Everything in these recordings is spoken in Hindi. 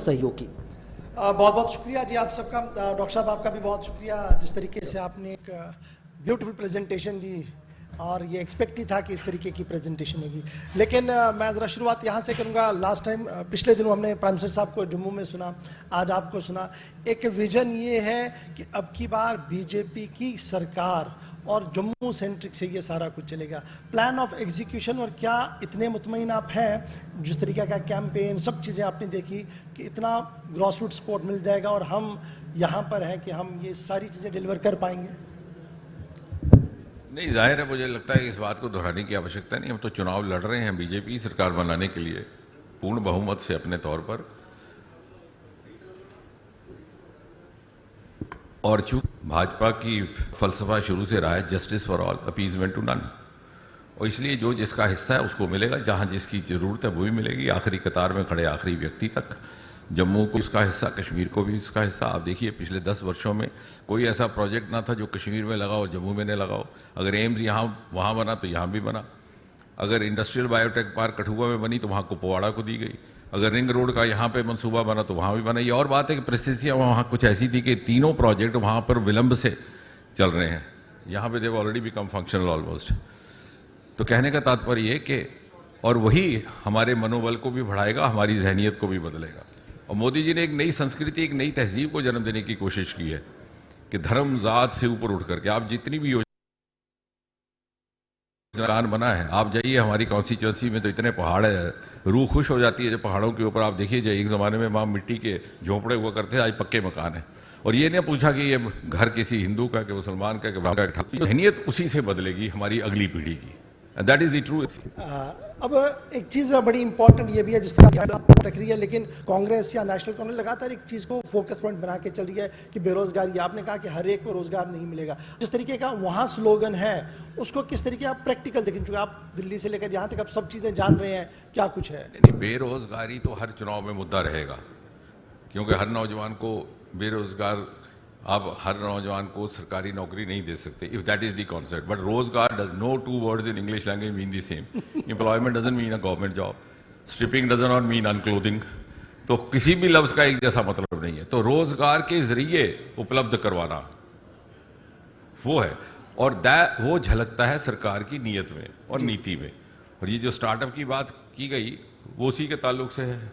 सहयोग की। बहुत बहुत शुक्रिया जी आप सबका। डॉक्टर साहब आपका भी बहुत शुक्रिया, जिस तरीके से आपने एक ब्यूटीफुल प्रेजेंटेशन दी और ये एक्सपेक्ट ही था कि इस तरीके की प्रेजेंटेशन होगी। लेकिन मैं ज़रा शुरुआत यहाँ से करूँगा। लास्ट टाइम पिछले दिनों हमने प्राइम मिनिस्टर साहब को जम्मू में सुना, आज आपको सुना। एक विजन ये है कि अब की बार बीजेपी की सरकार और जम्मू सेंट्रिक से ये सारा कुछ चलेगा। प्लान ऑफ एग्जीक्यूशन, और क्या इतने मुतमईन आप हैं, जिस तरीके का कैंपेन सब चीज़ें आपने देखी कि इतना ग्रॉस रूट सपोर्ट मिल जाएगा और हम यहाँ पर हैं कि हम ये सारी चीज़ें डिलीवर कर पाएंगे? नहीं, जाहिर है, मुझे लगता है कि इस बात को दोहराने की आवश्यकता नहीं। हम तो चुनाव लड़ रहे हैं बीजेपी सरकार बनाने के लिए पूर्ण बहुमत से अपने तौर पर, और चूंकि भाजपा की फलसफा शुरू से रहा है justice for all, appeasement to none, और इसलिए जो जिसका हिस्सा है उसको मिलेगा, जहां जिसकी जरूरत है वो भी मिलेगी, आखिरी कतार में खड़े आखिरी व्यक्ति तक। जम्मू को इसका हिस्सा, कश्मीर को भी इसका हिस्सा। आप देखिए पिछले 10 वर्षों में कोई ऐसा प्रोजेक्ट ना था जो कश्मीर में लगा और जम्मू में नहीं लगाओ। अगर एम्स यहाँ वहाँ बना तो यहाँ भी बना, अगर इंडस्ट्रियल बायोटेक पार्क कठुआ में बनी तो वहाँ कुपवाड़ा को दी गई, अगर रिंग रोड का यहाँ पे मंसूबा बना तो वहाँ भी बना। ये और बात है कि परिस्थितियाँ वहाँ कुछ ऐसी थी कि तीनों प्रोजेक्ट वहाँ पर विलंब से चल रहे हैं, यहाँ पे देव ऑलरेडी बिकम फंक्शनल ऑलमोस्ट। तो कहने का तात्पर्य ये कि, और वही हमारे मनोबल को भी बढ़ाएगा, हमारी जहनीत को भी बदलेगा। और मोदी जी ने एक नई संस्कृति, एक नई तहजीब को जन्म देने की कोशिश की है कि धर्म जात से ऊपर उठ करके आप जितनी भी योजना बना है, आप जाइए हमारी कॉन्स्टिट्यूंसी में तो इतने पहाड़ है, रूह खुश हो जाती है जब पहाड़ों के ऊपर आप देखिए। जो एक ज़माने में वहाँ मिट्टी के झोंपड़े हुआ करते थे, आज पक्के मकान है। और ये नहीं पूछा कि ये घर किसी हिंदू का, कि मुसलमान का, कि जहनीत उसी से बदलेगी हमारी अगली पीढ़ी की। That is the true. अब एक चीज़ बड़ी इंपॉर्टेंट ये भी है, जिस तरह रख रही है, लेकिन कांग्रेस या नेशनल कांग्रेस लगातार एक चीज़ को फोकस पॉइंट बना के चल रही है कि बेरोजगारी। आपने कहा कि हर एक को रोजगार नहीं मिलेगा, जिस तरीके का वहाँ स्लोगन है उसको किस तरीके आप प्रैक्टिकल देखें, क्योंकि आप दिल्ली से लेकर यहाँ तक आप सब चीज़ें जान रहे हैं, क्या कुछ है? बेरोजगारी तो हर चुनाव में मुद्दा रहेगा, क्योंकि हर नौजवान को बेरोजगार, आप हर नौजवान को सरकारी नौकरी नहीं दे सकते, if that is the concept. But rozgar does no two words in English language mean the same. Employment doesn't mean a government job, stripping doesn't not mean unclothing. तो किसी भी लफ्ज का एक जैसा मतलब नहीं है। तो रोजगार के जरिए उपलब्ध करवाना वो है, और वो झलकता है सरकार की नीयत में और नीति में। और ये जो स्टार्टअप की बात की गई वो उसी के ताल्लुक से है,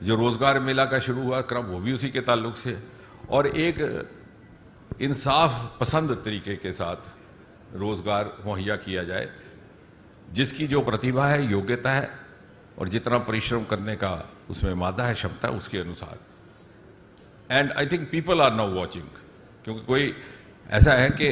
जो रोजगार मेला का शुरू हुआ क्रम वो भी उसी के ताल्लुक से, और एक इंसाफ पसंद तरीके के साथ रोजगार मुहैया किया जाए, जिसकी जो प्रतिभा है, योग्यता है, और जितना परिश्रम करने का उसमें मादा है, क्षमता, उसके अनुसार। And I think people are now watching, क्योंकि कोई ऐसा है कि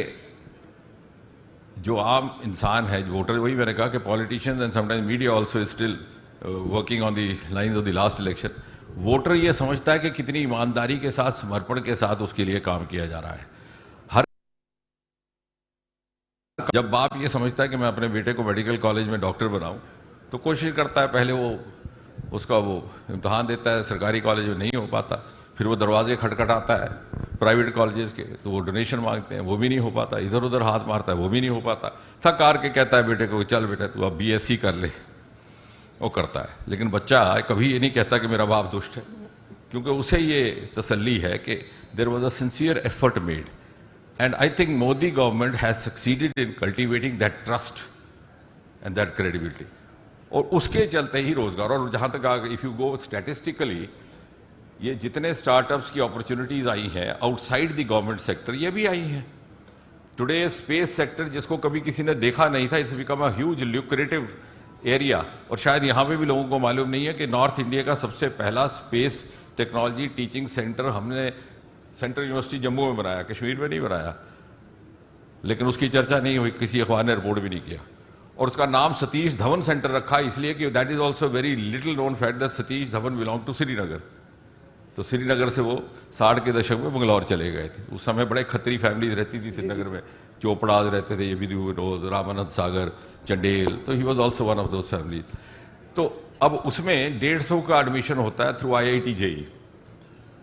जो आम इंसान है, वोटर, वही मैंने कहा कि politicians and sometimes media also is still working on the lines of the last election. Voter ये समझता है कि कितनी ईमानदारी के साथ, समर्पण के साथ उसके लिए काम किया जा रहा है। हर जब बाप ये समझता है कि मैं अपने बेटे को मेडिकल कॉलेज में डॉक्टर बनाऊं, तो कोशिश करता है, पहले वो उसका वो इम्तहान देता है, सरकारी कॉलेज में नहीं हो पाता, फिर वो दरवाजे खटखटाता है प्राइवेट कॉलेजेस के, तो वो डोनेशन मांगते हैं, वो भी नहीं हो पाता, इधर उधर हाथ मारता है, वो भी नहीं हो पाता। थक हार के कहता है बेटे को, चल बेटा तू अब BSc कर ले, वो करता है। लेकिन बच्चा कभी ये नहीं कहता कि मेरा बाप दुष्ट है, क्योंकि उसे ये तसल्ली है कि there was a sincere effort made, and I think Modi government has succeeded in cultivating that trust and that credibility, और उसके चलते ही रोजगार। और जहां तक इफ यू गो स्टैटिस्टिकली, ये जितने स्टार्टअप्स की अपॉर्चुनिटीज आई हैं आउटसाइड द गवर्नमेंट सेक्टर, ये भी आई हैं। टुडे स्पेस सेक्टर, जिसको कभी किसी ने देखा नहीं था, it's become a huge lucrative area. और शायद यहाँ पे भी लोगों को मालूम नहीं है कि नॉर्थ इंडिया का सबसे पहला स्पेस टेक्नोलॉजी टीचिंग सेंटर हमने सेंट्रल यूनिवर्सिटी जम्मू में बनाया, कश्मीर में नहीं बनाया। लेकिन उसकी चर्चा नहीं हुई, किसी अखबार ने रिपोर्ट भी नहीं किया। और उसका नाम सतीश धवन सेंटर रखा, इसलिए कि that is also very little known fact that Satish Dhawan belong to Srinagar. तो श्रीनगर से वो 60 के दशक में बंगलौर चले गए थे। उस समय बड़े खतरी फैमिलीज रहती थी श्रीनगर में, चोपड़ाज रहते थे, ये विधु विनोद, रामानंद सागर, चंडेल, तो he was also one of those family. तो अब उसमें 150 का एडमिशन होता है थ्रू IIT JEE।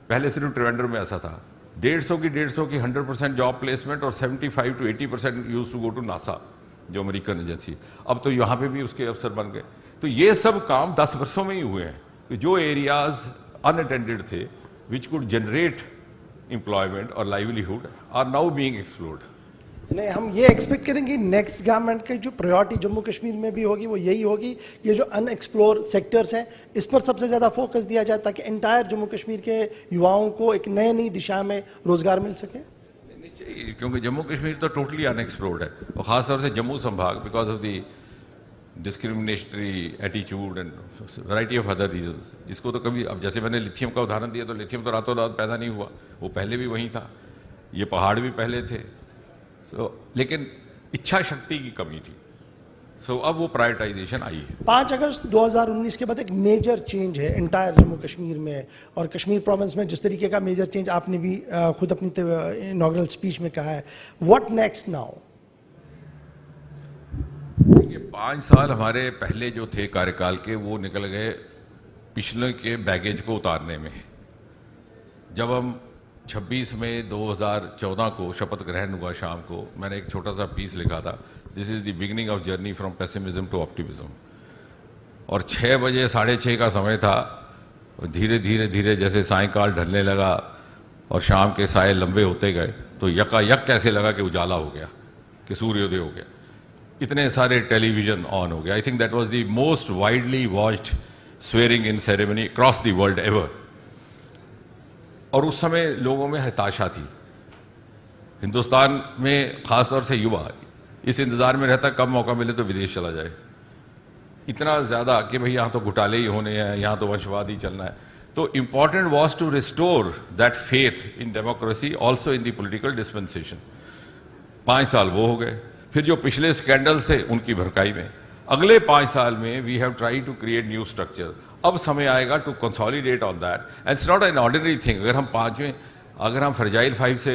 पहले सिर्फ ट्रिवेंड्रम में ऐसा था। 150 की 100% जॉब प्लेसमेंट, और 75 to 80% use to go to NASA, जो अमेरिकन एजेंसी। अब तो यहाँ पे भी उसके अफसर बन गए। तो ये सब काम 10 वर्षों में ही हुए हैं। तो जो एरियाज unattended थे, which could generate employment or livelihood, are now being explored. नहीं, हम ये एक्सपेक्ट करेंगे नेक्स्ट गवर्नमेंट की जो प्रायोरिटी जम्मू कश्मीर में भी होगी वो यही होगी, ये जो अनएक्सप्लोर सेक्टर्स हैं इस पर सबसे ज़्यादा फोकस दिया जाए ताकि एंटायर जम्मू कश्मीर के युवाओं को एक नई दिशा में रोजगार मिल सके। क्योंकि जम्मू कश्मीर तो टोटली अनएक्सप्लोर्ड है, और ख़ासतौर से जम्मू संभाग, because of the discriminatory attitude and variety of other reasons. इसको तो कभी, अब जैसे मैंने लिथियम का उदाहरण दिया, तो लिथियम तो रातों रात पैदा नहीं हुआ, वो पहले भी वहीं था, ये पहाड़ भी पहले थे। लेकिन इच्छा शक्ति की कमी थी, अब वो प्रायोरिटाइजेशन आई है। 5 अगस्त 2019 के बाद एक मेजर चेंज है एंटायर जम्मू कश्मीर में, और कश्मीर प्रोविंस में जिस तरीके का मेजर चेंज आपने भी खुद अपनी इनॉग्रल स्पीच में कहा है, व्हाट नेक्स्ट नाउ? ये 5 साल हमारे पहले जो थे कार्यकाल के, वो निकल गए पिछले के बैगेज को उतारने में। जब हम 26 मई 2014 को शपथ ग्रहण हुआ शाम को, मैंने एक छोटा सा पीस लिखा था, this is the beginning of journey from pessimism to optimism. और 6 बजे 6:30 का समय था, धीरे धीरे धीरे जैसे सायंकाल ढलने लगा और शाम के साए लंबे होते गए, तो यकायक कैसे लगा कि उजाला हो गया, कि सूर्योदय हो गया। इतने सारे टेलीविजन ऑन हो गया। I think that was the most widely watched swearing in ceremony across the world ever. और उस समय लोगों में हताशा थी, हिंदुस्तान में खासतौर से युवा इस इंतजार में रहता कब मौका मिले तो विदेश चला जाए, इतना ज्यादा कि भाई यहाँ तो घोटाले ही होने हैं, यहाँ तो वंशवाद ही चलना है। तो important was to restore that faith in democracy also in the political dispensation. 5 साल वो हो गए, फिर जो पिछले स्कैंडल्स थे उनकी भरकाई में अगले 5 साल में we have try to create new structure. अब समय आएगा to consolidate on that, and it's not an ordinary thing. अगर हम फ्रजाइल 5 से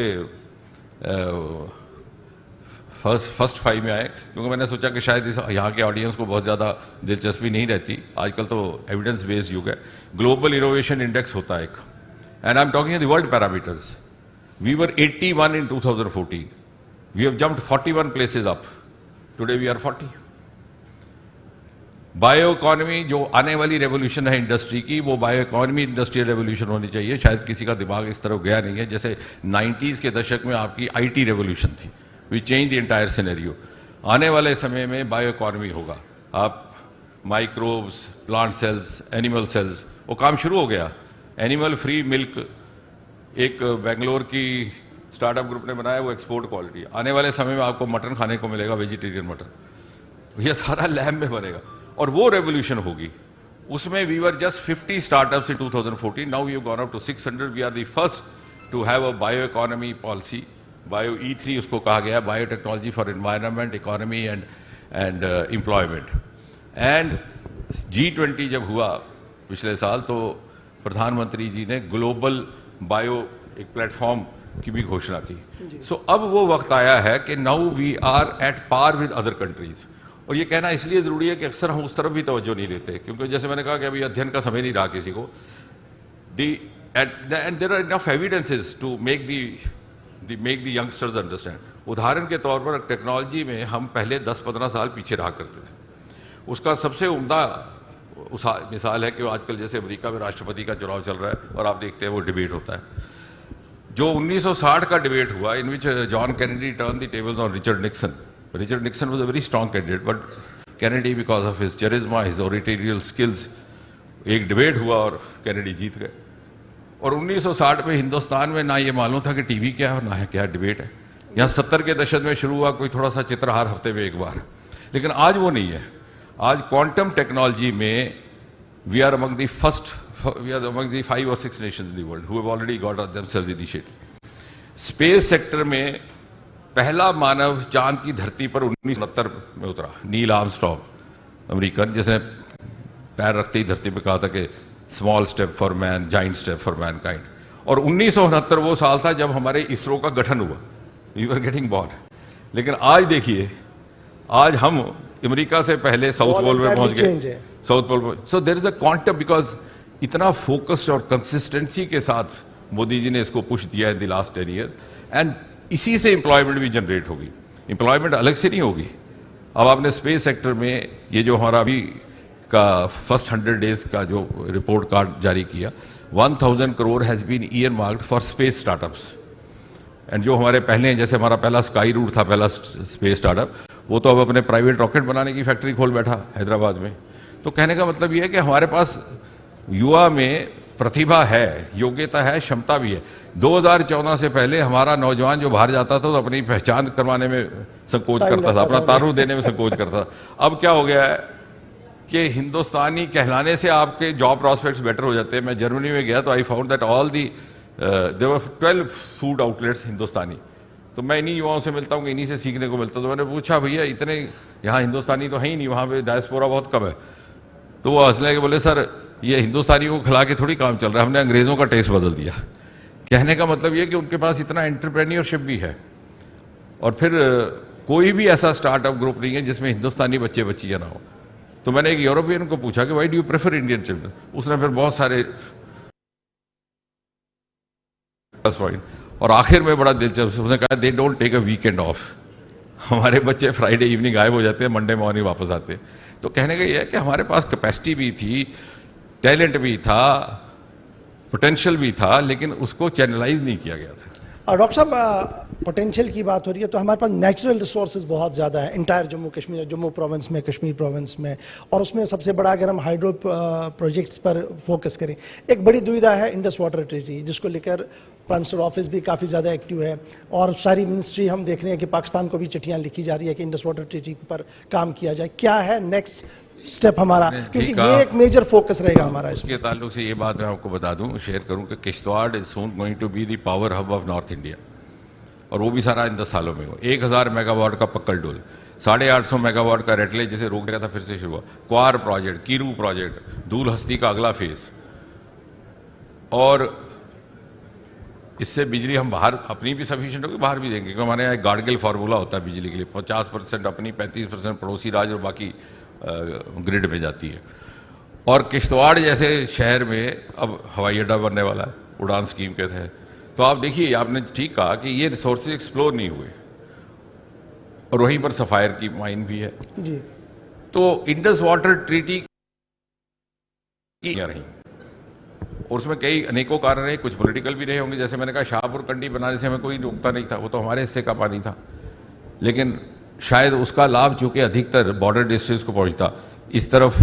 फर्स्ट 5 में आए, क्योंकि मैंने सोचा कि शायद यहाँ के ऑडियंस को बहुत ज़्यादा दिलचस्पी नहीं रहती, आजकल तो एविडेंस बेस्ड युग है। ग्लोबल इनोवेशन इंडेक्स होता है एक, and I am talking the world parameters. We were 81 in 2014, we have jumped 41 places up, today we are 40। Bio economy जो आने वाली रेवोल्यूशन है इंडस्ट्री की, वो बायो इकोनॉमी इंडस्ट्रियल रेवोल्यूशन होनी चाहिए। शायद किसी का दिमाग इस तरफ गया नहीं है, जैसे 90s के दशक में आपकी आईटी रेवोल्यूशन थी, we change the entire scenario. आने वाले समय में बायो इकोनॉमी होगा, आप microbes, plant cells, animal cells, वो काम शुरू हो गया। एनिमल फ्री मिल्क एक बेंगलोर की स्टार्टअप ग्रुप ने बनाया, वो एक्सपोर्ट क्वालिटी। आने वाले समय में आपको मटन खाने को मिलेगा, वेजिटेरियन मटन, ये सारा लैब में बनेगा, और वो रेवोल्यूशन होगी। उसमें we were just 50 startups in 2014, now we have gone up to 600। We are the first to have a bio economy policy, bio E3 उसको कहा गया, biotechnology for environment, economy and employment. And G20 जब हुआ पिछले साल, तो प्रधानमंत्री जी ने ग्लोबल बायो एक प्लेटफॉर्म की भी घोषणा की। सो अब वो वक्त आया है कि now we are at par with other countries. और ये कहना इसलिए जरूरी है कि अक्सर हम उस तरफ भी तवज्जो नहीं देते, क्योंकि जैसे मैंने कहा कि अभी अध्ययन का समय नहीं रहा किसी को। And there are enough evidences to make the youngsters understand. उदाहरण के तौर पर टेक्नोलॉजी में हम पहले 10-15 साल पीछे रहा करते थे। उसका सबसे उम्दा मिसाल है कि आजकल जैसे अमेरिका में राष्ट्रपति का चुनाव चल रहा है और आप देखते हैं वो डिबेट होता है। जो 1960 का डिबेट हुआ, in which John Kennedy turn the tables on Richard Nixon. Richard Nixon was a very strong candidate, but Kennedy, because of his charisma, his oratorial skills, एक डिबेट हुआ और कैनेडी जीत गए। और 1960 में हिंदुस्तान में ना ये मालूम था कि टीवी क्या है, ना है क्या डिबेट है। यहाँ 70 के दशक में शुरू हुआ कोई थोड़ा सा चित्रहार हफ्ते में एक बार, लेकिन आज वो नहीं है। आज क्वांटम टेक्नोलॉजी में we are among the 5 or 6 nations in the world who have already got themselves initiated. Space sector में पहला मानव चांद की धरती पर 1969 में उतरा, नील आर्मस्ट्रॉन्ग अमेरिकन, जिसने पैर रखते ही धरती पे कहा था कि small step for man, giant step for Mankind. और 1969 वो साल था जब हमारे इसरो का गठन हुआ, वी वर गेटिंग बॉर्न। लेकिन आज देखिए, आज हम अमेरिका से पहले साउथ पोल में पहुंच गए, साउथ पोल में। So there is a quantum, because इतना फोकस्ड और कंसिस्टेंसी के साथ मोदी जी ने इसको पुश दिया in the last 10 years, and इसी से एम्प्लॉयमेंट भी जनरेट होगी। एम्प्लॉयमेंट अलग से नहीं होगी। अब आपने स्पेस सेक्टर में ये जो हमारा अभी का फर्स्ट 100 डेज का जो रिपोर्ट कार्ड जारी किया, 1000 crore has been earmarked for space startups. And जो हमारे पहले, जैसे हमारा पहला स्काई रूट था, पहला स्पेस स्टार्टअप, वो तो अब अपने प्राइवेट रॉकेट बनाने की फैक्ट्री खोल बैठा हैदराबाद में। तो कहने का मतलब ये है कि हमारे पास युवा में प्रतिभा है, योग्यता है, क्षमता भी है। 2014 से पहले हमारा नौजवान जो बाहर जाता था तो अपनी पहचान करवाने में संकोच करता था, अपना तारुफ देने में संकोच करता था। अब क्या हो गया है कि हिंदुस्तानी कहलाने से आपके जॉब प्रॉस्पेक्ट्स बेटर हो जाते हैं। मैं जर्मनी में गया तो I found that all the there were 12 food outlets Hindustani. तो मैं इन्हीं युवाओं से मिलता हूँ, इन्हीं से सीखने को मिलता। तो मैंने पूछा, भैया इतने यहाँ हिंदुस्तानी तो है ही नहीं, वहाँ पे डायस्पोरा बहुत कम है। तो वो हंसने के बोले, सर ये हिंदुस्तानियों को खिला के थोड़ी काम चल रहा है, हमने अंग्रेज़ों का टेस्ट बदल दिया। कहने का मतलब ये कि उनके पास इतना एंटरप्रेन्योरशिप भी है। और फिर कोई भी ऐसा स्टार्टअप ग्रुप नहीं है जिसमें हिंदुस्तानी बच्चे बच्चियाँ ना हो। तो मैंने एक यूरोपियन को पूछा कि why do you prefer Indian children, उसने फिर बहुत सारे पॉइंट, और आखिर में बड़ा दिलचस्प उसने कहा, they don't take a weekend off. हमारे बच्चे फ्राइडे इवनिंग गायब हो जाते हैं, मंडे मॉर्निंग वापस आते हैं। तो कहने का ये है कि हमारे पास कैपेसिटी भी थी, टैलेंट भी था, पोटेंशियल भी था, लेकिन उसको चैनलाइज नहीं किया गया था। और डॉक्टर साहब, पोटेंशियल की बात हो रही है तो हमारे पास नेचुरल रिसोर्सेज बहुत ज़्यादा है इंटायर जम्मू कश्मीर, जम्मू प्रोविंस में, कश्मीर प्रोविंस में। और उसमें सबसे बड़ा अगर हम हाइड्रो प्रोजेक्ट्स पर फोकस करें, एक बड़ी दुविधा है इंडस वाटर ट्रीटी, जिसको लेकर प्राइम मिनिस्टर ऑफिस भी काफ़ी ज़्यादा एक्टिव है। और सारी मिनिस्ट्री हम देख रहे हैं कि पाकिस्तान को भी चिट्ठियाँ लिखी जा रही है कि इंडस वाटर ट्रीटी पर काम किया जाए। क्या है नेक्स्ट स्टेप हमारा, क्योंकि ये एक मेजर फोकस रहेगा हमारा। इसके ताल्लुक से ये बात मैं आपको बता दूं, शेयर करूं कि Kishtwar is soon going to be the power hub of north India, और वो भी सारा इन 10 सालों में हो। 1000 मेगावाट का पक्कल डोल, 850 मेगावाट का रेटले जिसे रोक दिया था फिर से शुरू हुआ, क्वार प्रोजेक्ट, कीरू प्रोजेक्ट, दूल हस्ती का अगला फेज। और इससे बिजली हम बाहर अपनी भी सफिशिएंट होगी, बाहर भी देंगे, क्योंकि हमारे यहाँ एक गार्डगिल फार्मूला होता है बिजली के लिए, 50% अपनी, 35% पड़ोसी राज्य और बाकी ग्रिड में जाती है। और किश्तवाड़ जैसे शहर में अब हवाई अड्डा बनने वाला है उड़ान स्कीम के तहत। तो आप देखिए, आपने ठीक कहा कि ये रिसोर्सेज एक्सप्लोर नहीं हुए, और वहीं पर सफायर की माइन भी है जी। तो इंडस वाटर ट्रीटी रही, और उसमें कई अनेकों कारण रहे, कुछ पॉलिटिकल भी रहे होंगे। जैसे मैंने कहा, शाहपुर कंडी बनाने से हमें कोई रोकता नहीं था, वो तो हमारे हिस्से का पानी था, लेकिन शायद उसका लाभ चूंकि अधिकतर बॉर्डर डिस्ट्रिक्ट्स को पहुंचता, इस तरफ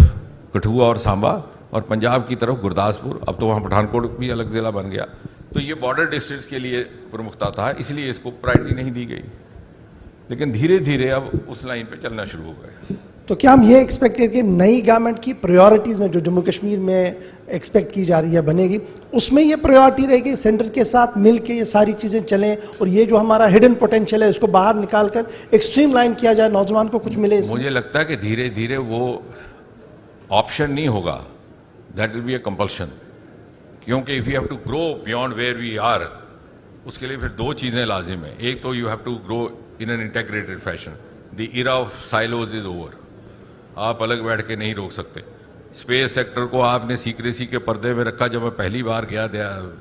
कठुआ और सांबा, और पंजाब की तरफ गुरदासपुर, अब तो वहाँ पठानकोट भी अलग ज़िला बन गया। तो ये बॉर्डर डिस्ट्रिक्ट्स के लिए प्रमुखता था, इसलिए इसको प्रायोरिटी नहीं दी गई। लेकिन धीरे धीरे अब उस लाइन पे चलना शुरू हो गए। तो क्या हम ये एक्सपेक्ट करें कि नई गवर्नमेंट की प्रायोरिटीज़ में जो जम्मू कश्मीर में एक्सपेक्ट की जा रही है बनेगी, उसमें ये प्रायोरिटी रहेगी सेंटर के साथ मिल के ये सारी चीज़ें चलें, और ये जो हमारा हिडन पोटेंशियल है उसको बाहर निकाल कर एक स्ट्रीम लाइन किया जाए, नौजवान को कुछ मिले। मुझे लगता है कि धीरे धीरे वो ऑप्शन नहीं होगा, that will be a compulsion. क्योंकि if you have to grow beyond where we are, उसके लिए फिर दो चीज़ें लाजिम है। एक तो you have to grow in an integrated fashion, the era of silos is over, आप अलग बैठ के नहीं रोक सकते। स्पेस सेक्टर को आपने सीक्रेसी के पर्दे में रखा। जब मैं पहली बार गया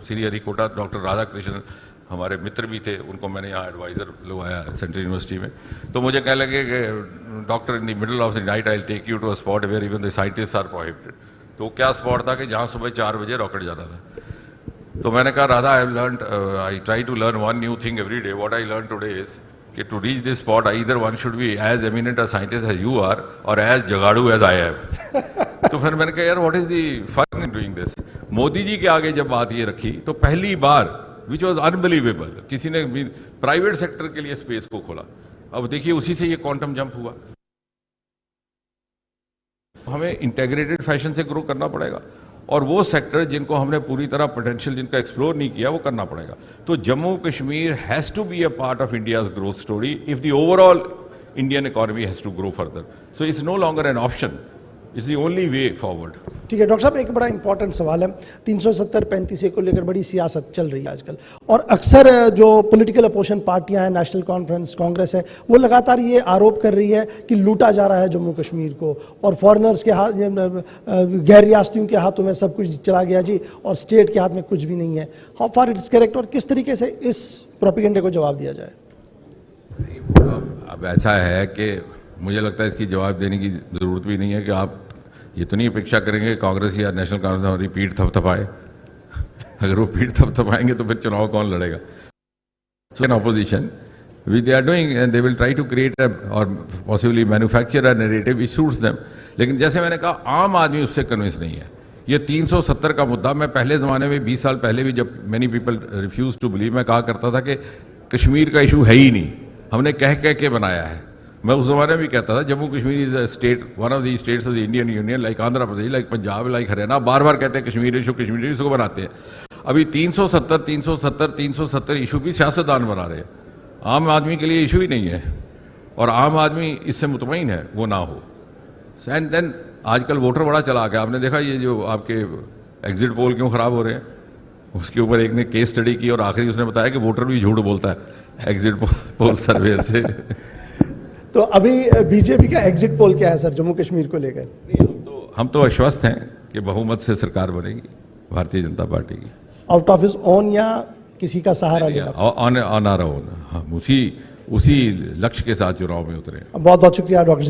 श्री हरिकोटा, डॉक्टर राधाकृष्णन हमारे मित्र भी थे, उनको मैंने यहाँ एडवाइज़र लगवाया सेंट्रल यूनिवर्सिटी में। तो मुझे कह लगे कि doctor, in the middle of the night I will take you to a spot where even the scientist are prohibited. तो क्या स्पॉट था कि जहाँ सुबह 4 बजे रॉकेट जाना था। तो मैंने कहा, Radha, I try to learn one new thing every day. What I learn today is कि to reach this spot either one should be as eminent a scientist as you are or as jugaadu as I am। तो फिर मैंने कहा, यार what is the fun in doing this. Modi ji के आगे जब बात ये रखी तो पहली बार, विच वॉज अनबिलीवेबल, किसी ने प्राइवेट सेक्टर के लिए स्पेस को खोला। अब देखिए, उसी से ये क्वांटम जंप हुआ। हमें इंटेग्रेटेड फैशन से ग्रो करना पड़ेगा, और वो सेक्टर जिनको हमने पूरी तरह पोटेंशियल जिनका एक्सप्लोर नहीं किया, वो करना पड़ेगा। तो Jammu Kashmir has to be a part of India's growth story if the overall Indian economy has to grow further. So it's no longer an option, it's the only way forward. ठीक है डॉक्टर साहब, एक बड़ा इंपॉर्टेंट सवाल है, 370-35 को लेकर बड़ी सियासत चल रही है आजकल, और अक्सर जो पॉलिटिकल अपोजिशन पार्टियां हैं, नेशनल कॉन्फ्रेंस, कांग्रेस है, वो लगातार ये आरोप कर रही है कि लूटा जा रहा है जम्मू कश्मीर को, और फॉरेनर्स के हाथ, गैर रियासतियों के हाथों में सब कुछ चला गया जी, और स्टेट के हाथ में कुछ भी नहीं है। हाउ फार इट्स करेक्ट, और किस तरीके से इस प्रोपेगेंडे को जवाब दिया जाए? अब ऐसा है कि मुझे लगता है इसकी जवाब देने की ज़रूरत भी नहीं है कि आप ये तो नहीं अपेक्षा करेंगे कांग्रेस या नेशनल कांग्रेस हमारी पीठ थपथपाए। अगर वो पीठ थपथपाएंगे तो फिर चुनाव कौन लड़ेगा? So in opposition, they are doing and they will try to create a or possibly manufacture a narrative which suits them. लेकिन जैसे मैंने कहा, आम आदमी उससे कन्विंस नहीं है। ये 370 का मुद्दा, मैं पहले ज़माने में 20 साल पहले भी जब many people refuse to believe, मैं कहा करता था कि कश्मीर का इशू है ही नहीं, हमने कह के बनाया है। मैं उस ज़माने में भी कहता था Jammu Kashmir is a state, one of the states of the Indian union, like Andhra Pradesh, like Punjab, like Haryana. बार बार कहते हैं कश्मीर इशू को बनाते हैं। अभी 370 इशू भी सियासतदान बना रहे हैं, आम आदमी के लिए इशू ही नहीं है, और आम आदमी इससे मुतमईन है वो ना हो। एंड देन आजकल वोटर बड़ा चला गया। आपने देखा ये जो आपके एग्जिट पोल क्यों ख़राब हो रहे हैं, उसके ऊपर एक ने केस स्टडी की और आखिरी उसने बताया कि वोटर भी झूठ बोलता है एग्जिट पोल सर्वे से। तो अभी बीजेपी का एग्जिट पोल क्या है सर जम्मू कश्मीर को लेकर? हम तो आश्वस्त हैं कि बहुमत से सरकार बनेगी भारतीय जनता पार्टी की, आउट ऑफ हिज ओन या किसी का सहारा लेना? On our own. हम उसी लक्ष्य के साथ चुनाव में उतरे। बहुत बहुत शुक्रिया डॉक्टर।